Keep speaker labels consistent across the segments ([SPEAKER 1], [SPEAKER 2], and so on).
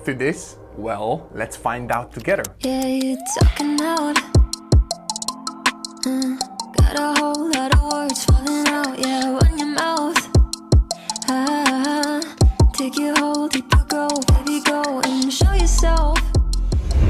[SPEAKER 1] to this? Well, let's find out together.
[SPEAKER 2] Yeah, you talking loud. Got a whole lot of words falling out, yeah, run your mouth. Take your whole deeper go, baby, go and show yourself.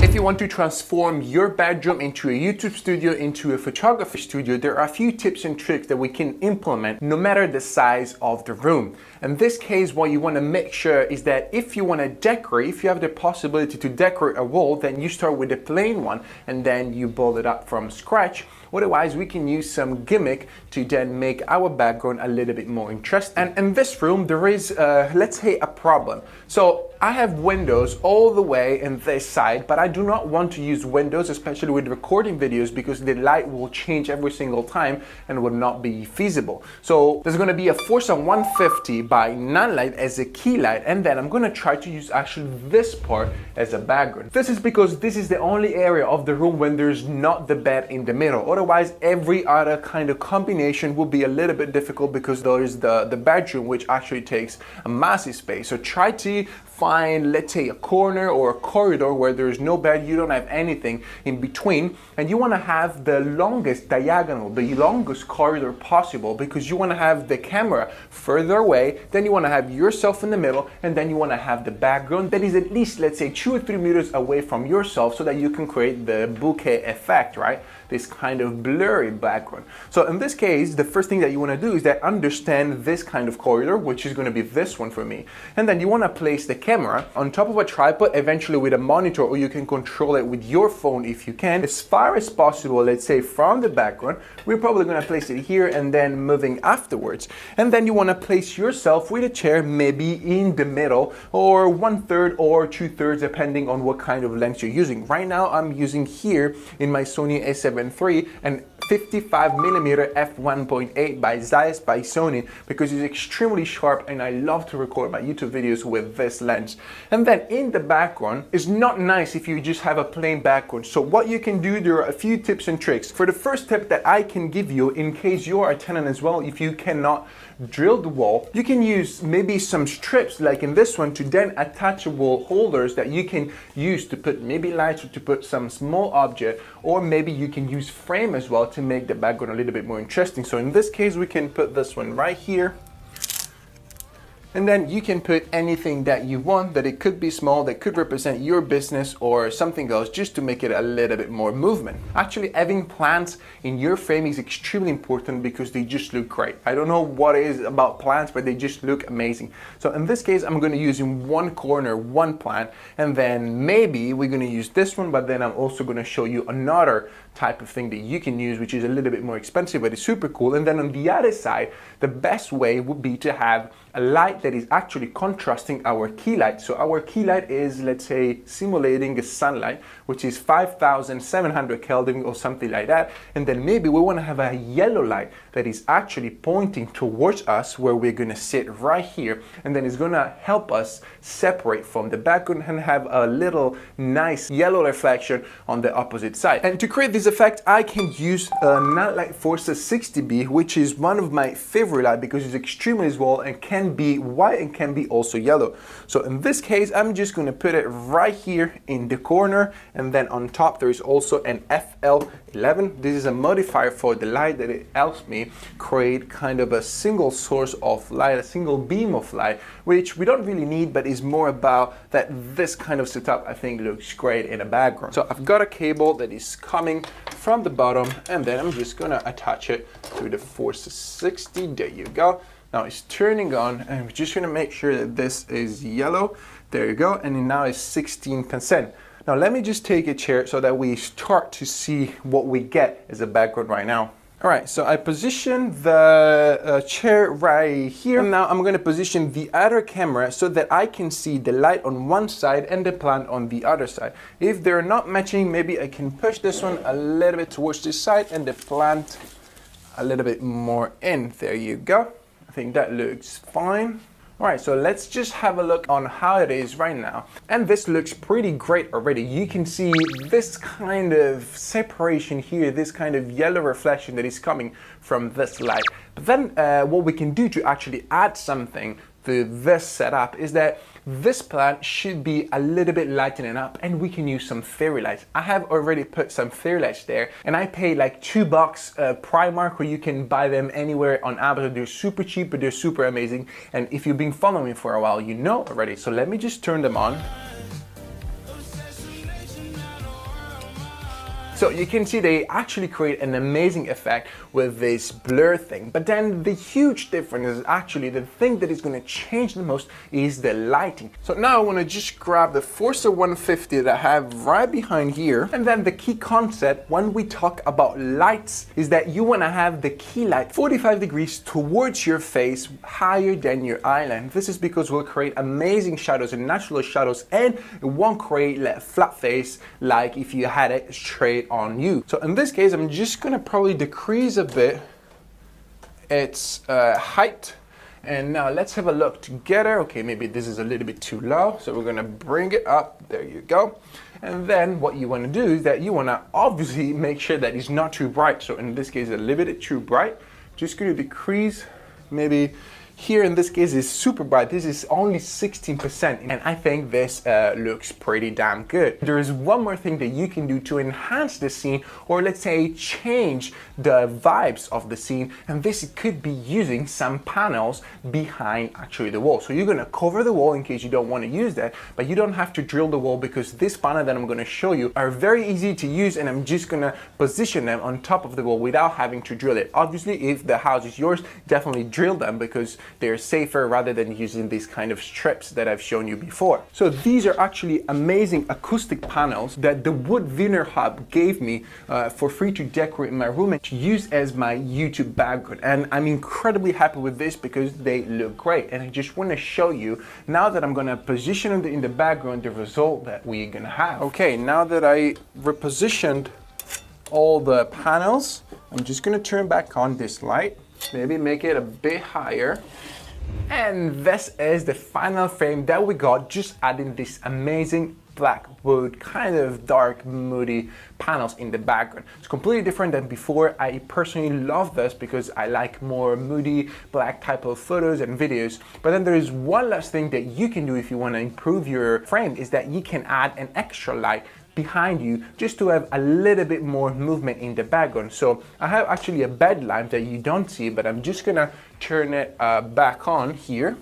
[SPEAKER 1] If you want to transform your bedroom into a YouTube studio, into a photography studio, there are a few tips and tricks that we can implement no matter the size of the room. In this case, what you want to make sure is that if you want to decorate, if you have the possibility to decorate a wall, then you start with a plain one and then you build it up from scratch. Otherwise, we can use some gimmick to then make our background a little bit more interesting. And in this room, there is, let's say, a problem. So I have windows all the way in this side, but I do not want to use windows, especially with recording videos, because the light will change every single time and will not be feasible. So there's gonna be a Forza 150 by Nanlite as a key light, and then I'm gonna try to use actually this part as a background. This is because this is the only area of the room when there's not the bed in the middle. Otherwise, every other kind of combination will be a little bit difficult because there is the bedroom, which actually takes a massive space. So try to find, let's say, a corner or a corridor where there is no bed, you don't have anything in between, and you want to have the longest diagonal, the longest corridor possible, because you want to have the camera further away, then you want to have yourself in the middle, and then you want to have the background that is at least, let's say, 2 or 3 meters away from yourself, so that you can create the bokeh effect, right? This kind of blurry background. So in this case, the first thing that you want to do is that understand this kind of corridor, which is going to be this one for me. And then you want to place the camera on top of a tripod, eventually with a monitor, or you can control it with your phone if you can, as far as possible, let's say from the background. We're probably going to place it here and then moving afterwards. And then you want to place yourself with a chair maybe in the middle, or 1/3 or 2/3, depending on what kind of lens you're using. Right now I'm using here in my Sony a7 III and 55mm f1.8 by Zeiss by Sony, because it's extremely sharp and I love to record my YouTube videos with this lens. And then in the background, it's not nice if you just have a plain background. So what you can do, there are a few tips and tricks. For the first tip that I can give you, in case you are a tenant as well, if you cannot drill the wall, you can use maybe some strips like in this one to then attachable holders that you can use to put maybe lights or to put some small object, or maybe you can use frame as well to make the background a little bit more interesting. So in this case, we can put this one right here. And then you can put anything that you want, that it could be small, that could represent your business or something else, just to make it a little bit more movement. Actually, having plants in your frame is extremely important because they just look great. I don't know what it is about plants, but they just look amazing. So in this case, I'm going to use in one corner, one plant, and then maybe we're going to use this one, but then I'm also going to show you another type of thing that you can use, which is a little bit more expensive, but it's super cool. And then on the other side, the best way would be to have a light that is actually contrasting our key light. So our key light is, let's say, simulating a sunlight, which is 5700 Kelvin or something like that. And then maybe we want to have a yellow light that is actually pointing towards us, where we're going to sit right here. And then it's going to help us separate from the background and have a little nice yellow reflection on the opposite side. And to create this effect, I can use a Nanlite Forza 60B, which is one of my favorite lights because it's extremely small and can be white and can be also yellow. So in this case, I'm just going to put it right here in the corner, and then on top there is also an FL11. This is a modifier for the light that it helps me create kind of a single source of light, a single beam of light, which we don't really need, but is more about that this kind of setup I think looks great in a background. So I've got a cable that is coming from the bottom, and then I'm just gonna attach it to the Forza 60. There you go. Now it's turning on, and we're just gonna make sure that this is yellow. There you go, and now it's 16%. Now let me just take a chair so that we start to see what we get as a background right now. All right, so I positioned the chair right here. And now I'm gonna position the other camera so that I can see the light on one side and the plant on the other side. If they're not matching, maybe I can push this one a little bit towards this side and the plant a little bit more in. There you go. I think that looks fine. All right, so let's just have a look on how it is right now. And this looks pretty great already. You can see this kind of separation here, this kind of yellow reflection that is coming from this light. But then what we can do to actually add something this setup is that this plant should be a little bit lightening up, and we can use some fairy lights. I have already put some fairy lights there, and I paid like $2 Primark, where you can buy them anywhere on Amazon. They're super cheap, but they're super amazing. And if you've been following me for a while, you know already. So let me just turn them on. So you can see they actually create an amazing effect with this blur thing. But then the huge difference is actually the thing that is going to change the most is the lighting. So now I want to just grab the Forza 150 that I have right behind here. And then the key concept when we talk about lights is that you want to have the key light 45 degrees towards your face, higher than your eyeline. This is because we'll create amazing shadows and natural shadows, and it won't create like a flat face like if you had it straight on you. So in this case, I'm just gonna probably decrease a bit its height. And now let's have a look together. Okay, maybe this is a little bit too low, so we're gonna bring it up. There you go. And then what you want to do is that you want to obviously make sure that it's not too bright. So in this case, a little bit too bright. Just going to decrease maybe. Here in this case is super bright. This is only 16%, and I think this looks pretty damn good. There is one more thing that you can do to enhance the scene, or let's say change the vibes of the scene, and this could be using some panels behind actually the wall. So you're gonna cover the wall in case you don't want to use that, but you don't have to drill the wall, because this panel that I'm gonna show you are very easy to use, and I'm just gonna position them on top of the wall without having to drill it. Obviously, if the house is yours, definitely drill them, because they're safer rather than using these kind of strips that I've shown you before. So these are actually amazing acoustic panels that the Wood Veneer Hub gave me for free to decorate my room and to use as my YouTube background. And I'm incredibly happy with this because they look great. And I just want to show you now that I'm going to position it in the background, the result that we're going to have. Okay, now that I repositioned all the panels, I'm just going to turn back on this light. Maybe make it a bit higher. And this is the final frame that we got, just adding this amazing black wood, kind of dark, moody panels in the background. It's completely different than before. I personally love this because I like more moody, black type of photos and videos. But then there is one last thing that you can do if you want to improve your frame, is that you can add an extra light behind you just to have a little bit more movement in the background. So I have actually a bed lamp that you don't see, but I'm just gonna turn it back on here.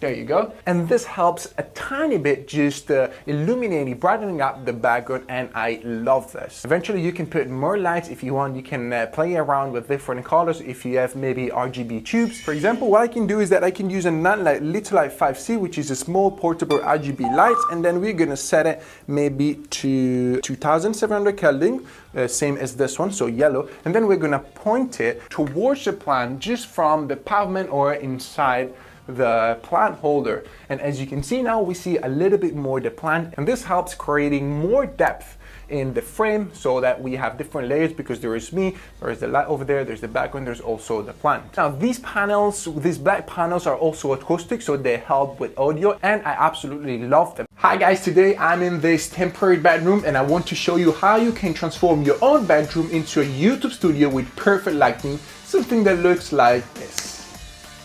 [SPEAKER 1] There you go. And this helps a tiny bit, just illuminating, brightening up the background, and I love this. Eventually you can put more lights if you want. You can play around with different colors if you have maybe RGB tubes. For example, what I can do is that I can use a Nanlite Littelite 5C, which is a small portable RGB light, and then we're gonna set it maybe to 2700 Kelvin, same as this one, so yellow, and then we're gonna point it towards the plant just from the pavement or inside the plant holder. And as you can see now, we see a little bit more the plant, and this helps creating more depth in the frame so that we have different layers, because there is me, there is the light over there, there's the background, there's also the plant. Now these panels, these black panels are also acoustic, so they help with audio, and I absolutely love them. Hi guys, today I'm in this temporary bedroom and I want to show you how you can transform your own bedroom into a YouTube studio with perfect lighting, something that looks like this.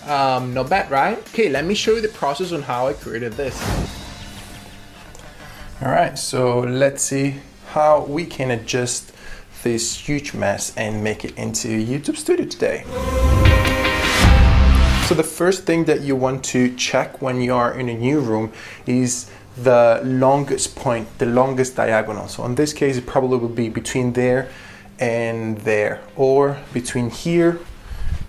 [SPEAKER 1] Not bad, right? Okay, let me show you the process on how I created this. All right, so let's see how we can adjust this huge mess and make it into a YouTube studio today. So the first thing that you want to check when you are in a new room is the longest point, the longest diagonal. So in this case, it probably will be between there and there, or between here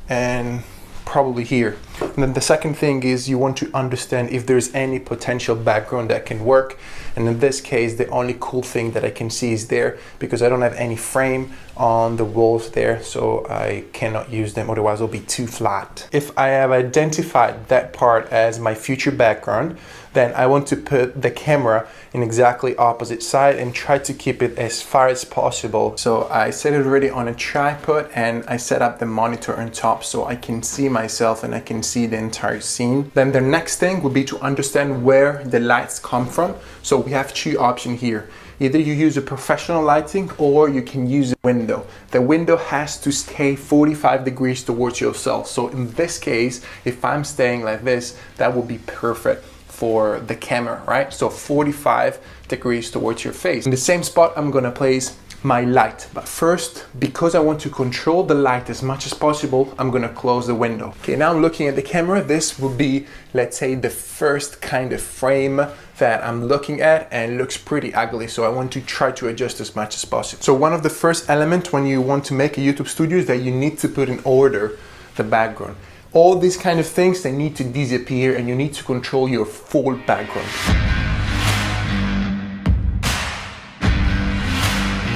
[SPEAKER 1] and probably here. And then the second thing is you want to understand if there's any potential background that can work. And in this case, the only cool thing that I can see is there, because I don't have any frame on the walls there, so I cannot use them, otherwise it'll be too flat. If I have identified that part as my future background, then I want to put the camera in exactly opposite side and try to keep it as far as possible. So I set it already on a tripod and I set up the monitor on top so I can see myself and I can see the entire scene. Then the next thing would be to understand where the lights come from. So we have two options here. Either you use a professional lighting or you can use a window. The window has to stay 45 degrees towards yourself. So in this case, if I'm staying like this, that will be perfect for the camera, right? So 45 degrees towards your face. In the same spot, I'm gonna place my light. But first, because I want to control the light as much as possible, I'm gonna close the window. Okay, now I'm looking at the camera. This will be, let's say, the first kind of frame that I'm looking at, and it looks pretty ugly. So I want to try to adjust as much as possible. So one of the first elements when you want to make a YouTube studio is that you need to put in order the background. All these kind of things, they need to disappear, and you need to control your full background.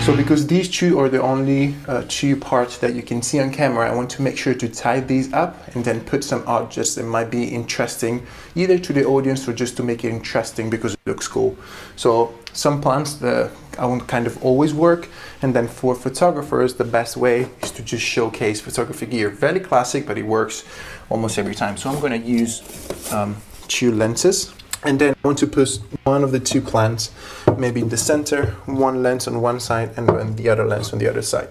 [SPEAKER 1] So because these two are the only two parts that you can see on camera, I want to make sure to tie these up and then put some objects that might be interesting either to the audience or just to make it interesting because it looks cool. So some plants that I want kind of always work, and then for photographers the best way is to just showcase photography gear. Very classic, but it works almost every time. So I'm going to use 2 lenses. And then I want to put one of the 2 plants maybe in the center, one lens on one side and then the other lens on the other side.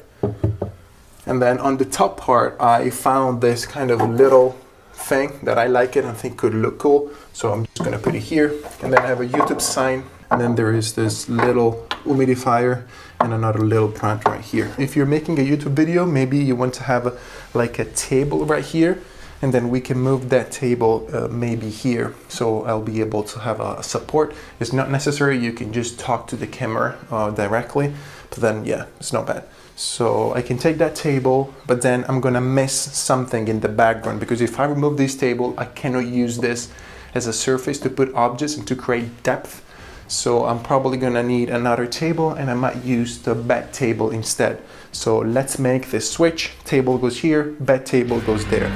[SPEAKER 1] And then on the top part, I found this kind of little thing that I like it and think could look cool. So I'm just gonna put it here. And then I have a YouTube sign. And then there is this little humidifier and another little plant right here. If you're making a YouTube video, maybe you want to have like a table right here. And then we can move that table maybe here, so I'll be able to have a support. It's not necessary, you can just talk to the camera directly, but then yeah, it's not bad. So I can take that table, but then I'm gonna miss something in the background, because if I remove this table, I cannot use this as a surface to put objects and to create depth. So I'm probably gonna need another table, and I might use the bed table instead. So let's make this switch. Table goes here, bed table goes there.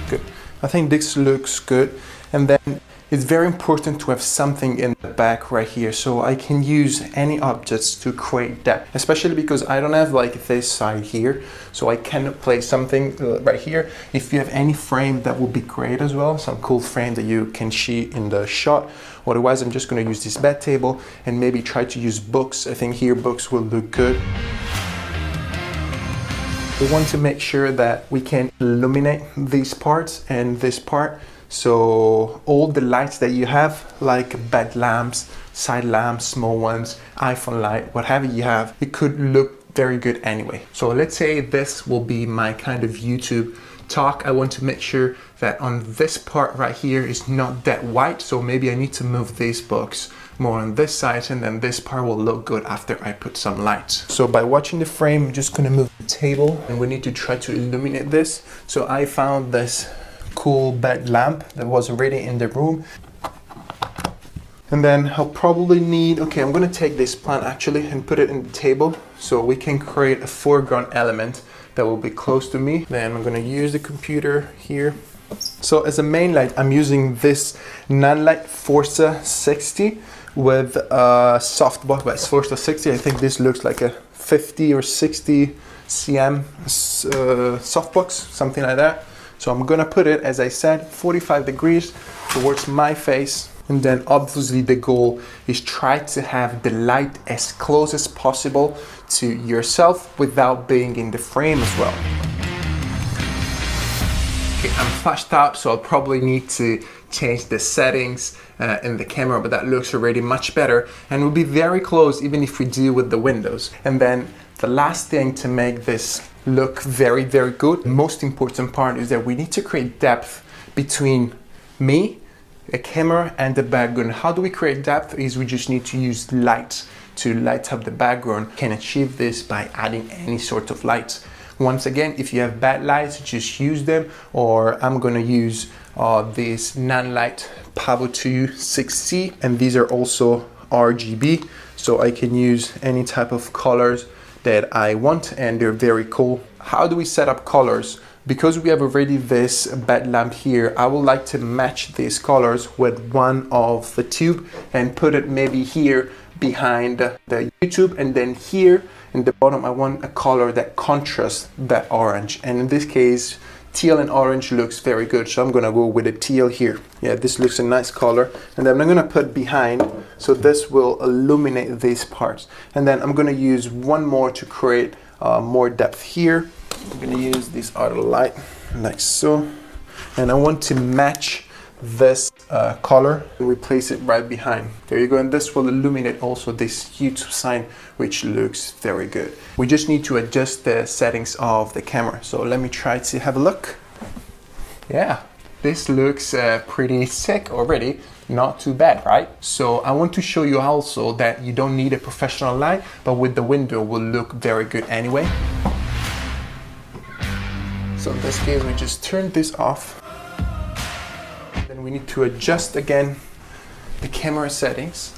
[SPEAKER 1] Good. I think this looks good. And then it's very important to have something in the back right here, so I can use any objects to create depth, especially because I don't have like this side here, so I can place something right here. If you have any frame, that would be great as well, some cool frame that you can see in the shot. Otherwise, I'm just going to use this bed table and maybe try to use books. I think here books will look good. We want to make sure that we can illuminate these parts and this part. So all the lights that you have, like bed lamps, side lamps, small ones, iPhone light, whatever you have, it could look very good anyway. So let's say this will be my kind of YouTube talk. I want to make sure that on this part right here is not that white. So maybe I need to move these books more on this side, and then this part will look good after I put some lights. So by watching the frame, I'm just gonna move the table, and we need to try to illuminate this. So I found this cool bed lamp that was already in the room. And then I'll probably need, okay, I'm gonna take this plant actually and put it in the table so we can create a foreground element that will be close to me. Then I'm gonna use the computer here. So as a main light, I'm using this Nanlite Forza 60 with a softbox, but it's Forza 60. I think this looks like a 50 or 60 cm softbox, something like that. So I'm gonna put it, as I said, 45 degrees towards my face. And then obviously the goal is try to have the light as close as possible to yourself without being in the frame as well. Okay, I'm flashed out, so I'll probably need to change the settings in the camera, but that looks already much better. And we'll be very close even if we do with the windows. And then the last thing to make this look very, very good, most important part, is that we need to create depth between me, the camera, and the background. How do we create depth? Is we just need to use light to light up the background. Can achieve this by adding any sort of lights. Once again, if you have bad lights, just use them, or I'm gonna use this Nanlite Pavo 2 6C, and these are also RGB, so I can use any type of colors that I want, and they're very cool. How do we set up colors? Because we have already this bed lamp here, I would like to match these colors with one of the tube and put it maybe here behind the YouTube, and then here in the bottom I want a color that contrasts that orange, and in this case teal and orange looks very good, so I'm gonna go with a teal here. Yeah, this looks a nice color. And then I'm gonna put behind, so this will illuminate these parts. And then I'm gonna use one more to create more depth here. I'm gonna use this other light, like so. And I want to match this color and we place it right behind. There you go, and this will illuminate also this YouTube sign, which looks very good. We just need to adjust the settings of the camera. So let me try to have a look. Yeah, this looks pretty sick already. Not too bad, right? So I want to show you also that you don't need a professional light, but with the window will look very good anyway. So in this case, we just turn this off. Then we need to adjust again the camera settings.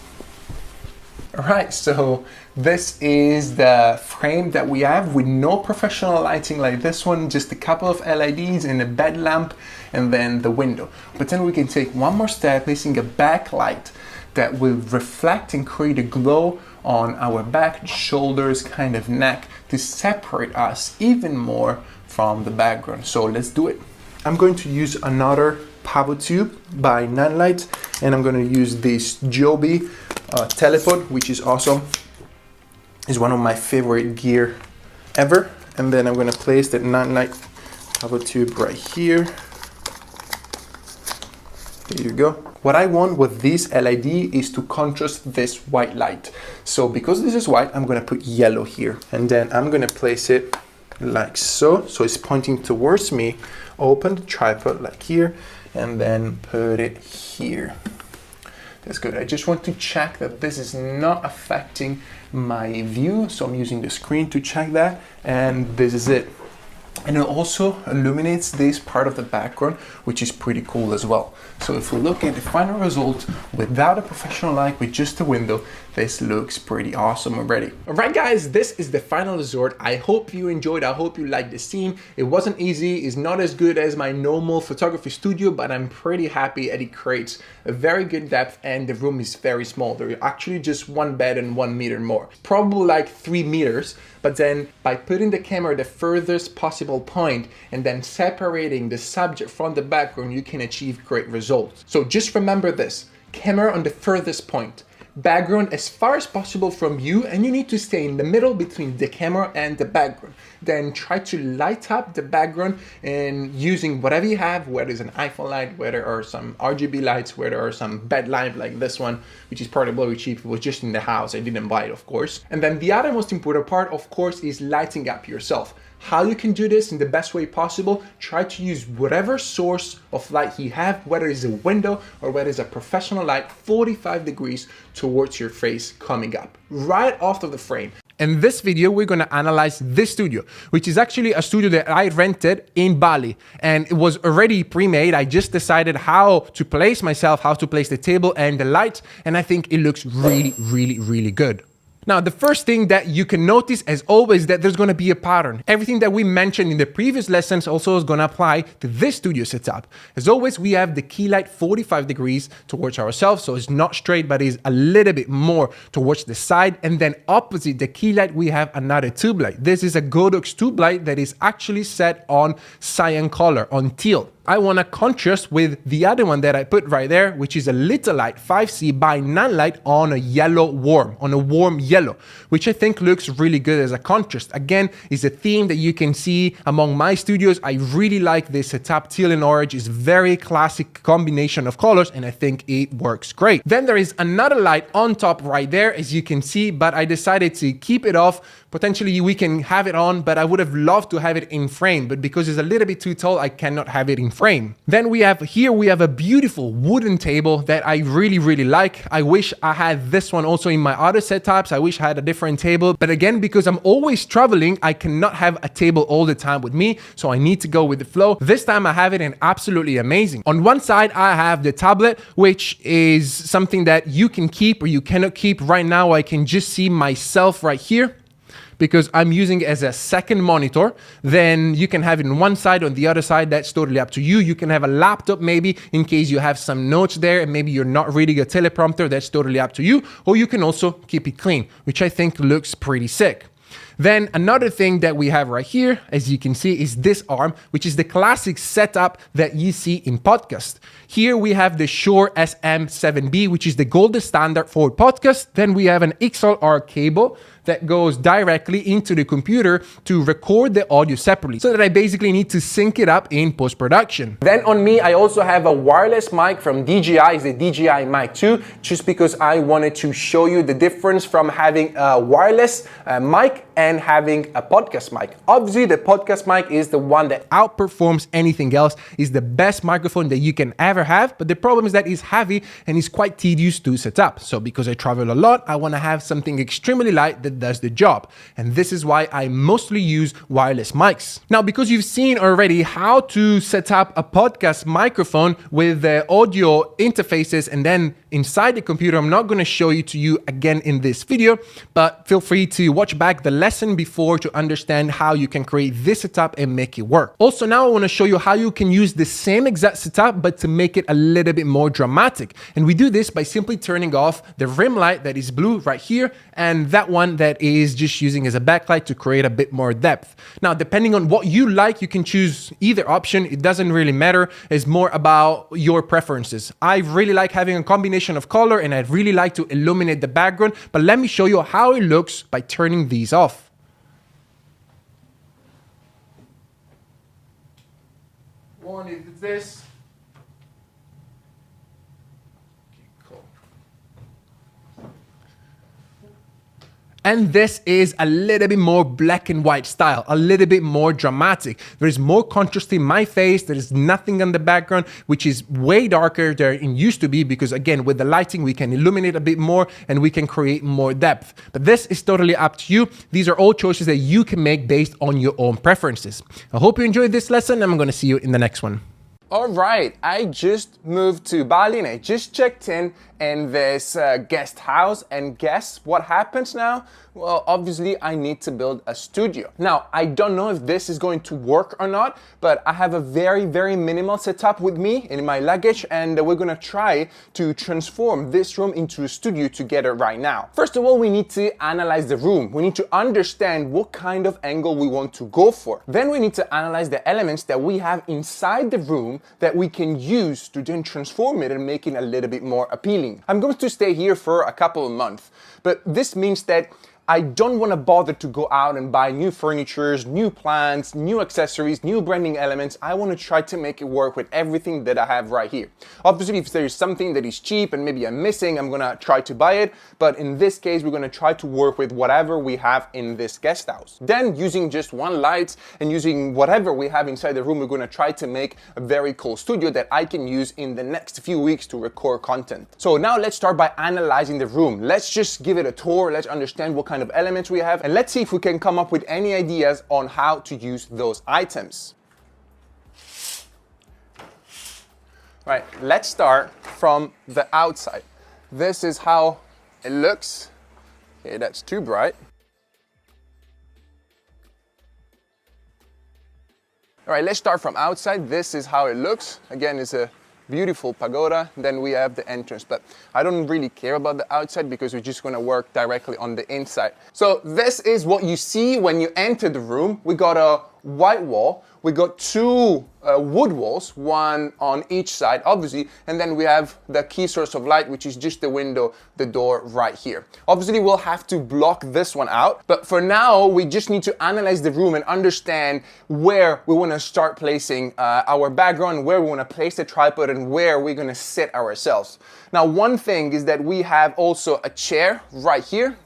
[SPEAKER 1] All right, so this is the frame that we have with no professional lighting like this one, just a couple of LEDs and a bed lamp and then the window. But then we can take one more step, placing a backlight that will reflect and create a glow on our back, shoulders, kind of neck to separate us even more from the background. So let's do it. I'm going to use another Pavo tube by Nanlite, and I'm going to use this Joby telepod, which is awesome. It's one of my favorite gear ever. And then I'm going to place the Nanlite Pavo tube right here. There you go. What I want with this LED is to contrast this white light. So because this is white, I'm going to put yellow here, and then I'm going to place it like so. So it's pointing towards me. Open the tripod like here, and then put it here. That's good. I just want to check that this is not affecting my view. So I'm using the screen to check that, and this is it. And it also illuminates this part of the background, which is pretty cool as well. So if we look at the final result without a professional light, with just a window, this looks pretty awesome already. All right, guys, this is the final result. I hope you enjoyed. I hope you liked the scene. It wasn't easy. It's not as good as my normal photography studio, but I'm pretty happy that it creates a very good depth, and the room is very small. There are actually just one bed and 1 meter more, probably like 3 meters. But then by putting the camera at the furthest possible point and then separating the subject from the background, you can achieve great results. So just remember this: camera on the furthest point, background as far as possible from you, and you need to stay in the middle between the camera and the background. Then try to light up the background and using whatever you have, whether it's an iPhone light, whether are some RGB lights, whether are some bed lamp like this one, which is probably very cheap. It was just in the house. I didn't buy it, of course. And then the other most important part, of course, is lighting up yourself. How you can do this in the best way possible: try to use whatever source of light you have, whether it's a window or whether it's a professional light, 45 degrees towards your face coming up, right off of the frame. In this video, we're gonna analyze this studio, which is actually a studio that I rented in Bali, and it was already pre-made. I just decided how to place myself, how to place the table and the light, and I think it looks really, really, really good. Now, the first thing that you can notice, as always, that there's going to be a pattern. Everything that we mentioned in the previous lessons also is going to apply to this studio setup. As always, we have the key light 45 degrees towards ourselves, so it's not straight, but is a little bit more towards the side. And then opposite the key light, we have another tube light. This is a Godox tube light that is actually set on cyan color, on teal. I want to contrast with the other one that I put right there, which is a Littelite 5C by Nanlite on a yellow warm, on a warm yellow, which I think looks really good as a contrast. Again, is a theme that you can see among my studios. I really like this setup. Teal and orange is very classic combination of colors, and I think it works great. Then there is another light on top right there, as you can see, but I decided to keep it off. Potentially we can have it on, but I would have loved to have it in frame, but because it's a little bit too tall, I cannot have it in frame. Then we have a beautiful wooden table that I really, really like. I wish I had this one also in my other setups. I wish I had a different table, but again, because I'm always traveling, I cannot have a table all the time with me, so I need to go with the flow. This time I have it, and absolutely amazing. On one side, I have the tablet, which is something that you can keep or you cannot keep. Right now, I can just see myself right here, because I'm using it as a second monitor. Then you can have it on one side, on the other side, that's totally up to you. You can have a laptop maybe in case you have some notes there and maybe you're not reading a teleprompter, that's totally up to you. Or you can also keep it clean, which I think looks pretty sick. Then another thing that we have right here, as you can see, is this arm, which is the classic setup that you see in podcast. Here we have the Shure SM7B, which is the gold standard for podcast. Then we have an XLR cable that goes directly into the computer to record the audio separately, so that I basically need to sync it up in post-production. Then on me, I also have a wireless mic from DJI, it's the DJI Mic 2, just because I wanted to show you the difference from having a wireless mic and having a podcast mic. Obviously, the podcast mic is the one that outperforms anything else, is the best microphone that you can ever have, but the problem is that it's heavy and it's quite tedious to set up. So because I travel a lot, I want to have something extremely light that does the job. And this is why I mostly use wireless mics. Now, because you've seen already how to set up a podcast microphone with the audio interfaces and then inside the computer, I'm not going to show it to you again in this video, but feel free to watch back the lesson before to understand how you can create this setup and make it work. Also, now I want to show you how you can use the same exact setup, but to make it a little bit more dramatic. And we do this by simply turning off the rim light that is blue right here, and that one that is just using as a backlight to create a bit more depth. Now, depending on what you like, you can choose either option. It doesn't really matter. It's more about your preferences. I really like having a combination of color, and I'd really like to illuminate the background, but let me show you how it looks by turning these off. One is this. Cool. And this is a little bit more black and white style, a little bit more dramatic. There is more contrast in my face. There is nothing on the background, which is way darker than it used to be, because again, with the lighting, we can illuminate a bit more and we can create more depth. But this is totally up to you. These are all choices that you can make based on your own preferences. I hope you enjoyed this lesson. I'm going to see you in the next one. All right, I just moved to Bali and I just checked in this guest house, and guess what happens now? Well, obviously I need to build a studio. Now, I don't know if this is going to work or not, but I have a very, very minimal setup with me in my luggage, and we're gonna try to transform this room into a studio together right now. First of all, we need to analyze the room. We need to understand what kind of angle we want to go for. Then we need to analyze the elements that we have inside the room that we can use to then transform it and make it a little bit more appealing. I'm going to stay here for a couple of months, but this means that I don't want to bother to go out and buy new furnitures, new plants, new accessories, new branding elements. I want to try to make it work with everything that I have right here. Obviously, if there is something that is cheap and maybe I'm missing, I'm going to try to buy it. But in this case, we're going to try to work with whatever we have in this guest house. Then using just one light and using whatever we have inside the room, we're going to try to make a very cool studio that I can use in the next few weeks to record content. So now let's start by analyzing the room. Let's just give it a tour. Let's understand what kind of elements we have, and let's see if we can come up with any ideas on how to use those items. Right, let's start from the outside. This is how it looks. Okay, that's too bright. All right, let's start from outside. This is how it looks. Again, it's a beautiful pagoda. Then we have the entrance, but I don't really care about the outside because we're just going to work directly on the inside. So this is what you see when you enter the room. We got a white wall. We got two wood walls, one on each side, obviously, and then we have the key source of light, which is just the window, the door right here. Obviously, we'll have to block this one out, but for now, we just need to analyze the room and understand where we want to start placing our background, where we want to place the tripod, and where we're going to sit ourselves. Now, one thing is that we have also a chair right here,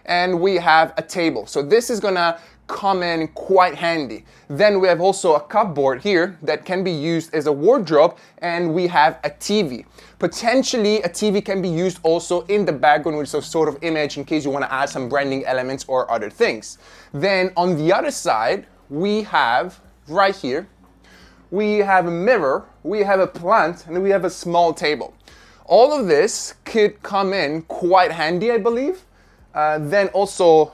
[SPEAKER 1] and we have a table. So this is going to come in quite handy. Then we have also a cupboard here that can be used as a wardrobe, and we have a TV. Potentially a TV can be used also in the background with some sort of image in case you want to add some branding elements or other things. Then on the other side, we have right here, we have a mirror, we have a plant, and we have a small table. All of this could come in quite handy, I believe. Then also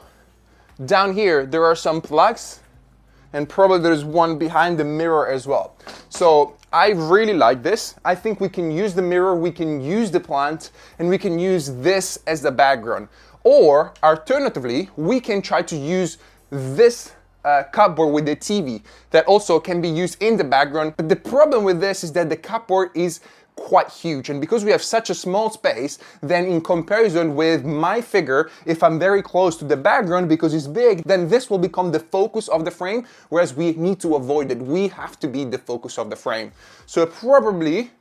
[SPEAKER 1] down here, there are some plugs, and probably there's one behind the mirror as well. So I really like this. I think we can use the mirror, we can use the plant, and we can use this as the background. Or alternatively, we can try to use this cupboard with the TV that also can be used in the background. But the problem with this is that the cupboard is quite huge, and because we have such a small space, then in comparison with my figure, if I'm very close to the background because it's big, then this will become the focus of the frame, whereas we need to avoid it. We have to be the focus of the frame. So probably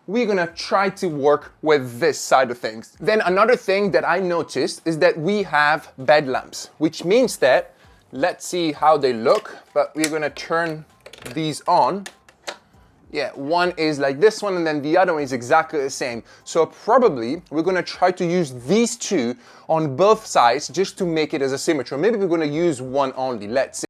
[SPEAKER 1] we're gonna try to work with this side of things. Then another thing that I noticed is that we have bed lamps, which means that, let's see how they look, but we're gonna turn these on. Yeah, one is like this one, and then the other one is exactly the same. So probably we're gonna try to use these two on both sides just to make it as a symmetry. Maybe we're gonna use one only, let's see.